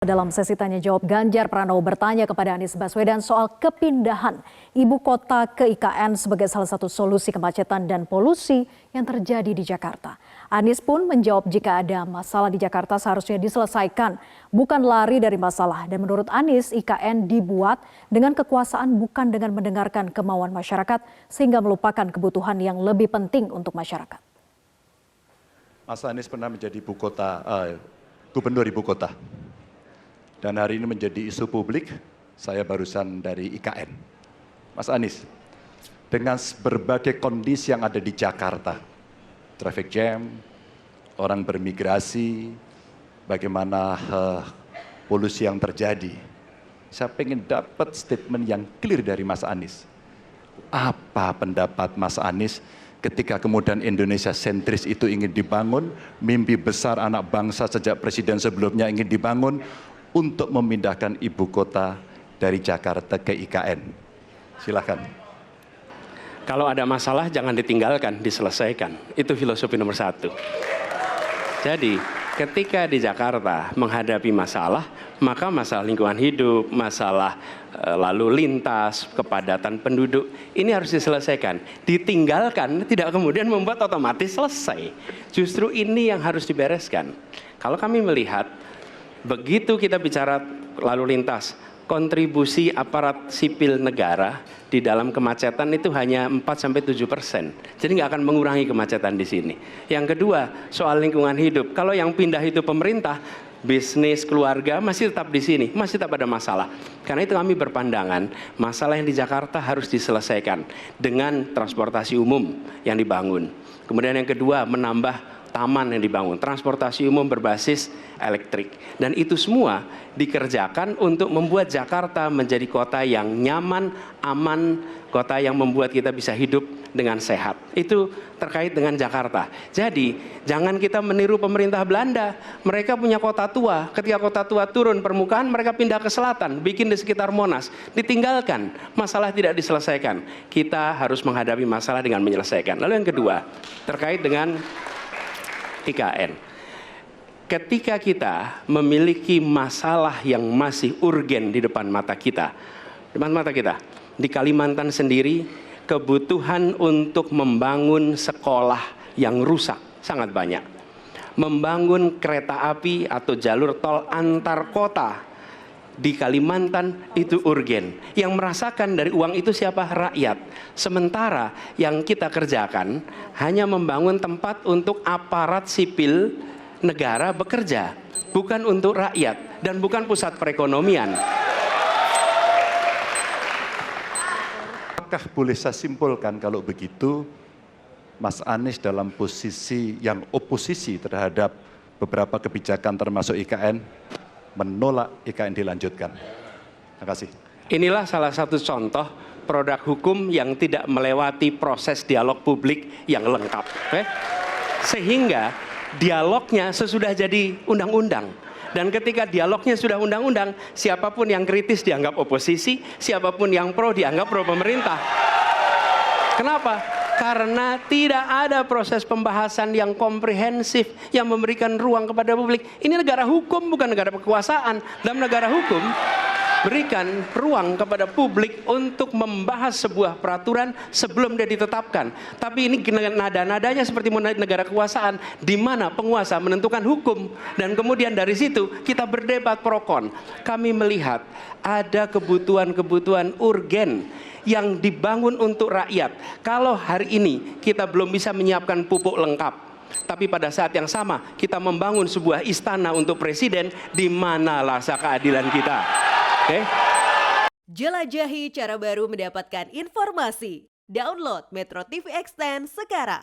Dalam sesi tanya jawab, Ganjar Pranowo bertanya kepada Anies Baswedan soal kepindahan ibu kota ke IKN sebagai salah satu solusi kemacetan dan polusi yang terjadi di Jakarta. Anies pun menjawab jika ada masalah di Jakarta seharusnya diselesaikan, bukan lari dari masalah. Dan menurut Anies, IKN dibuat dengan kekuasaan bukan dengan mendengarkan kemauan masyarakat sehingga melupakan kebutuhan yang lebih penting untuk masyarakat. Mas Anies pernah menjadi gubernur ibu kota. Dan hari ini menjadi isu publik, saya barusan dari IKN. Mas Anies, dengan berbagai kondisi yang ada di Jakarta, traffic jam, orang bermigrasi, bagaimana polusi yang terjadi, saya ingin dapat statement yang clear dari Mas Anies. Apa pendapat Mas Anies ketika kemudian Indonesia sentris itu ingin dibangun, mimpi besar anak bangsa sejak presiden sebelumnya ingin dibangun, untuk memindahkan ibu kota dari Jakarta ke IKN. Silakan. Kalau ada masalah jangan ditinggalkan, diselesaikan. Itu filosofi nomor 1. Jadi ketika di Jakarta menghadapi masalah, maka masalah lingkungan hidup, masalah lalu lintas, kepadatan penduduk, ini harus diselesaikan. Ditinggalkan tidak kemudian membuat otomatis selesai. Justru ini yang harus dibereskan. Kalau kami melihat, begitu kita bicara lalu lintas, kontribusi aparat sipil negara di dalam kemacetan itu hanya 4-7%. Jadi nggak akan mengurangi kemacetan di sini. Yang kedua, soal lingkungan hidup. Kalau yang pindah itu pemerintah, bisnis, keluarga masih tetap di sini, masih tetap ada masalah. Karena itu kami berpandangan, masalah yang di Jakarta harus diselesaikan dengan transportasi umum yang dibangun. Kemudian yang kedua, menambah taman yang dibangun, transportasi umum berbasis elektrik. Dan itu semua dikerjakan untuk membuat Jakarta menjadi kota yang nyaman, aman, kota yang membuat kita bisa hidup dengan sehat. Itu terkait dengan Jakarta. Jadi, jangan kita meniru pemerintah Belanda. Mereka punya kota tua. Ketika kota tua turun permukaan, mereka pindah ke selatan, bikin di sekitar Monas. Ditinggalkan, masalah tidak diselesaikan. Kita harus menghadapi masalah dengan menyelesaikan. Lalu yang kedua, terkait dengan IKN. Ketika kita memiliki masalah yang masih urgen di depan mata kita, di Kalimantan sendiri, kebutuhan untuk membangun sekolah yang rusak sangat banyak. Membangun kereta api atau jalur tol antar kota di Kalimantan itu urgen. Yang merasakan dari uang itu siapa? Rakyat. Sementara yang kita kerjakan hanya membangun tempat untuk aparat sipil negara bekerja, bukan untuk rakyat dan bukan pusat perekonomian. Apakah boleh saya simpulkan kalau begitu, Mas Anies dalam posisi yang oposisi terhadap beberapa kebijakan termasuk IKN, menolak IKN dilanjutkan? Terima kasih. Inilah salah satu contoh produk hukum yang tidak melewati proses dialog publik yang lengkap. Sehingga dialognya sesudah jadi undang-undang. Dan ketika dialognya sudah undang-undang, siapapun yang kritis dianggap oposisi, siapapun yang pro dianggap pro pemerintah. Kenapa? Karena tidak ada proses pembahasan yang komprehensif yang memberikan ruang kepada publik. Ini negara hukum, bukan negara kekuasaan. Dalam negara hukum, berikan ruang kepada publik untuk membahas sebuah peraturan sebelum dia ditetapkan. Tapi ini nada-nadanya seperti negara kekuasaan, di mana penguasa menentukan hukum. Dan kemudian dari situ kita berdebat pro kon. Kami melihat ada kebutuhan-kebutuhan urgen yang dibangun untuk rakyat. Kalau hari ini kita belum bisa menyiapkan pupuk lengkap, tapi pada saat yang sama kita membangun sebuah istana untuk presiden, di mana rasa keadilan kita? Jelajahi cara baru mendapatkan informasi. Download Metro TV Extend sekarang.